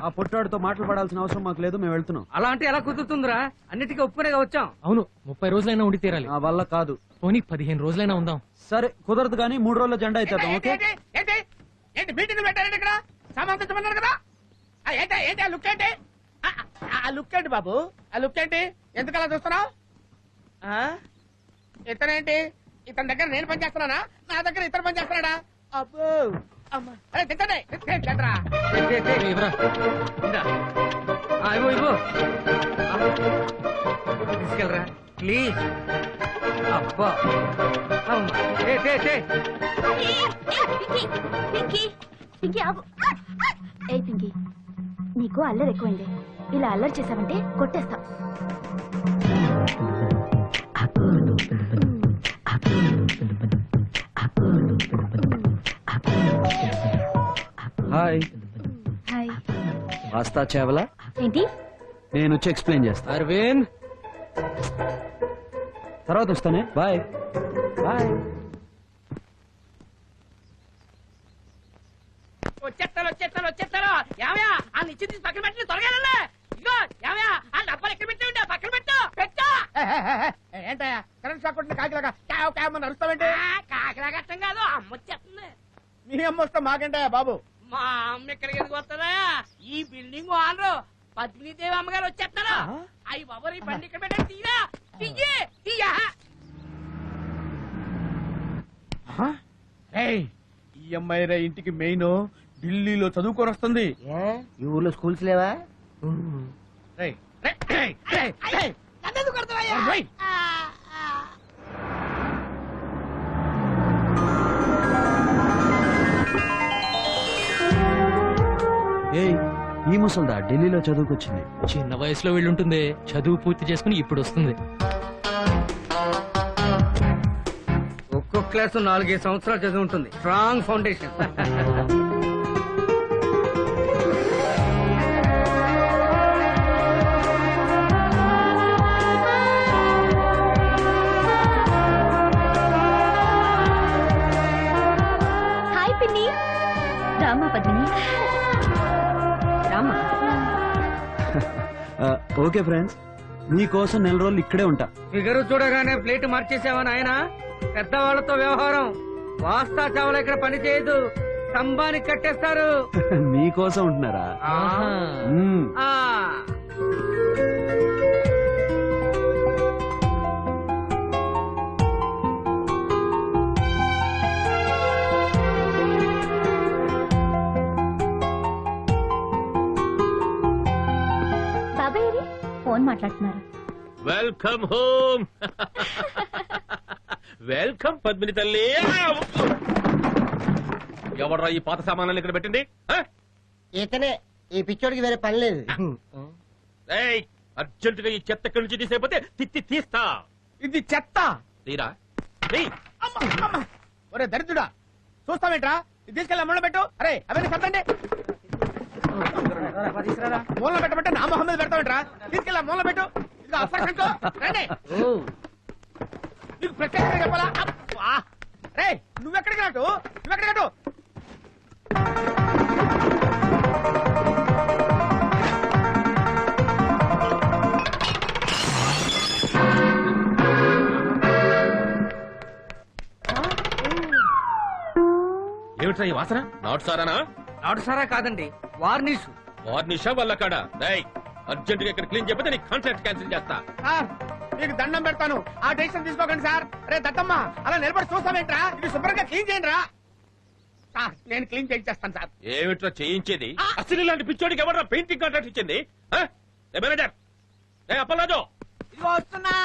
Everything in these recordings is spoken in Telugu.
ఆ పుట్టాడితో మాటలు పడాల్సిన అవసరం మాకు లేదు, మేము వెళ్తున్నాం. అలా అంటే ఎలా కుదురుతుందిరా? అన్నిటికీ ఒప్పుకునేగా వచ్చాం. అవును, 30 రోజులైనా ఉండి తీరాలి. ఆ వల్ల కాదు. పోనీ 15 రోజులైనా ఉందాం. సరే కుదరదు కానీ 3 రోజుల జెండా అయితే ఓకే. ఏంటి మీటింగ్ పెట్టారండి ఇక్కడ? సమావేశమన్నారు కదా. ఏంటి ఆ లుక్ ఏంటి? ఆ లుక్ ఏంటి బాబు? ఆ లుక్ ఏంటి? ఎందుకలా చూస్తున్నావు? ఇతనేంటి? ఇతని దగ్గర నేను పని చేస్తున్నానా? నా దగ్గర ఇతను పని చేస్తున్నాడా? అబ్బో అమ్మా, అరే తింటనే తింటరా. ఇవ్వు తీసుకెళ్ళరా ప్లీజ్. అబ్బా పింకీ, నీకు అల్లరి ఎక్కువైంది. ఇలా అల్లరి చేసావంటే కొట్టేస్తా. హాయ్. హాయ్. వాస్తా చేవలా? ఏంటి? నేను వచ్చి ఎక్స్ప్లెయిన్ చేస్తా. అరవింద్, తర్వాత వస్తానే. Bye bye. వచ్చేస్తారు. ఏమయ్యా ఆ నిచ్చి తీసి పక్కన పెట్టి త్వరగా ఇగో ఏమయ్యా ఆ డబ్బాలు ఎక్కడ పెట్టి ఉంటే పక్కన పెట్టు. ఏంటయ్యా కరెంట్ షాక్ కొట్టిన కాకిలాగా క్యావ్ నడుస్తావేంటి? కాకిలాగా అర్థం కాదు, అమ్మ వచ్చేస్తుంది. మీ అమ్మ వస్తే మాకేంటయ్యా బాబు? మా అమ్మ ఎక్కడికి ఎందుకు వస్తుందా? ఈ బిల్డింగ్ ఓనరు పద్మినీదేవి అమ్మగారు వచ్చేస్తారు. అయ్యి బాబు ఈ బండి ఇక్కడ పెట్టండి. తీరా తీయా. ఈ అమ్మాయి రా ఇంటికి మెయిన్. ఢిల్లీలో చదువుకొని వస్తుంది. ఈ ఊర్లో స్కూల్స్ లేవా? ఏయ్, ఈ ముసల్దా ఢిల్లీలో చదువుకొచ్చింది. చిన్న వయసులో వెళ్ళుంటుంది. చదువు పూర్తి చేసుకుని ఇప్పుడు వస్తుంది. ఒక్కొక్క క్లాసు 4-5 సంవత్సరాలు చదువు ఉంటుంది. Strong foundation. హాయ్ పిన్ని. రామా పద్మిని. రామా. ఓకే ఫ్రెండ్స్, మీకోసం 4 రోజులు ఇక్కడే ఉంటా. ఫిగర్ చూడగానే ప్లేట్ మార్చేసావా నాయన? పెద్దవాళ్లతో వ్యవహారం. వాస్తా చావల ఇక్కడ పని చేయదు, స్తంభానికి కట్టేస్తారు. మీకోసం ఉంటున్నారా? మ్మ్. బాబాయ్ ఫోన్ మాట్లాడుతున్నారు. Welcome home. వెల్కమ్ పద్మిని తల్లి. ఎవడ్రా ఈ పాత సామాన్లు ఇక్కడ పెట్టింది? ఇతనే. ఈ పిచ్చోడికి వేరే పని లేదు. అర్జెంట్ గా ఈ చెత్త ఇక్కడి నుంచి తీసేపోతే తీస్తా. ఇది చెత్త. తీరా. ఒరే దరిద్రుడా, చూస్తావేంట్రా? ఇది తీసుకెళ్ళి మూల పెట్టు. అరే అవన్నీ సర్దండి. మూల పెట్టమంటే నా మొహం మీద పెడతావేంట్రా? తీసుకెళ్ళి మూల పెట్టు. ఇది అఫర్సంకో రండి. నీకు ప్రత్యేకంగా చెప్పాలా? రే నువ్వెక్కడికి రాటు? ఏమిట్రా ఈ వాసన? నాటు సారానా? నాటు సారా కాదండి, వార్నిష్. వార్నిషా వల్ల కాడా? అర్జెంట్ గా ఇక్కడ క్లీన్ చెప్పితే నీ కాంట్రాక్ట్ క్యాన్సిల్ చేస్తా. సార్ మీకు దండం పెడతాను, ఆ డెసిషన్ తీసుకోకండి సార్. రే దత్తమ్మ, అలా నిలబడి చూస్తావేంట్రా? ఇది శుభ్రంగా క్లీన్ చేయండి రా. సార్ నేను క్లీన్ చేయించేస్తాను సార్. ఏమిట్రా చేయించేది? అసలు ఇలాంటి పిచ్చోడికి ఎవరా పెయింటింగ్ కాంట్రాక్ట్ ఇచ్చింది? మేనేజర్ అప్పలాజో, ఇదిగో వస్తున్నా.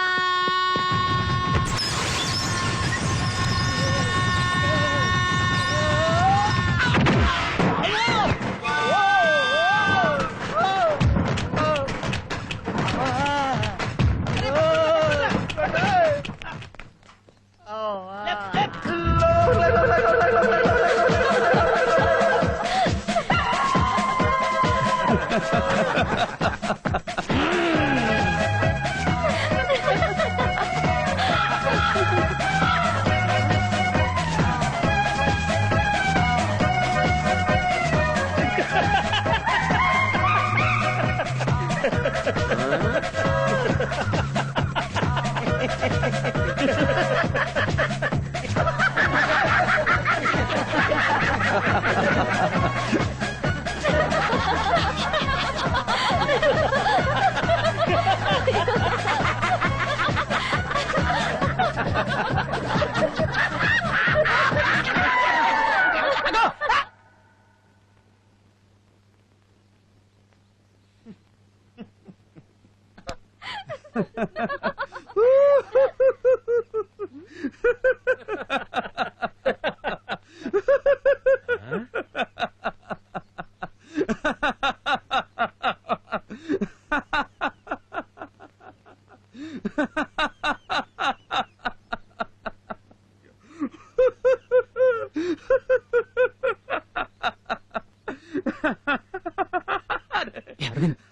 అరవింద్, అరవింద్,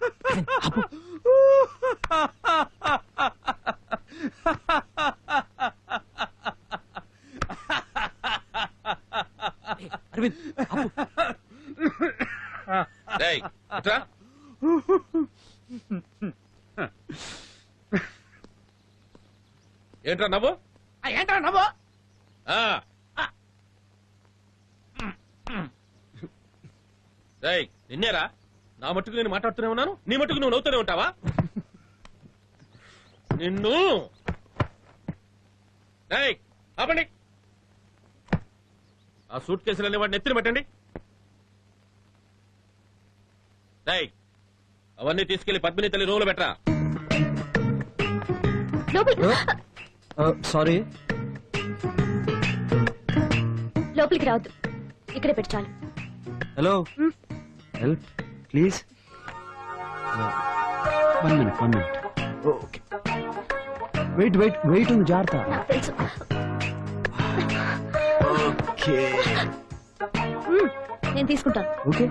ఆపు. అరవింద్, ఆపు. డేయ్, ఇట్రా. ఏంట్రా నవ్వు? ఏంటో నవ్వు? ఆ. డేయ్, నిన్నేరా? నా మట్టుకు నేను మాట్లాడుతూనే ఉన్నాను, నీ మట్టుకు నువ్వు నవ్వుతూనే ఉంటావా? నిన్ను డేయ్, ఆపండి. ఆ సూట్ కేసులన్నీ వాడిని ఎత్తిన పెట్టండి. డేయ్, అవన్నీ తీసుకెళ్లి పద్మిని తల్లి రూమ్ లో పెట్టరా. సారీ, లోపలికి రావద్దు, ఇక్కడే పెట్టు చాలు. Hello, help please. 1 minute. Okay, wait ఉంది, జాగ్రత్త. నాకు తెలుసు. ఓకే నేను తీసుకుంటాను. ఓకే.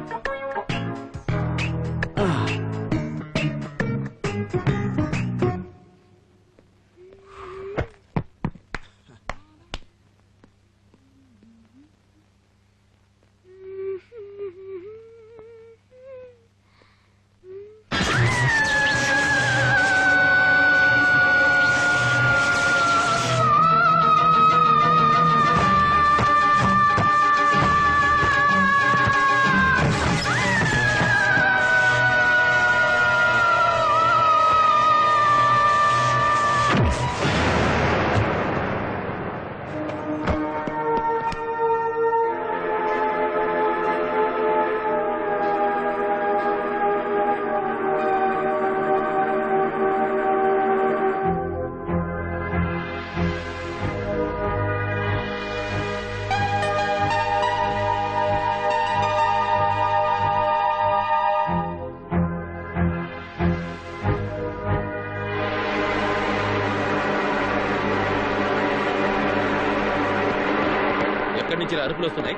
ఎక్కడి నుంచి ఇలా అరుపులు వస్తున్నాయి?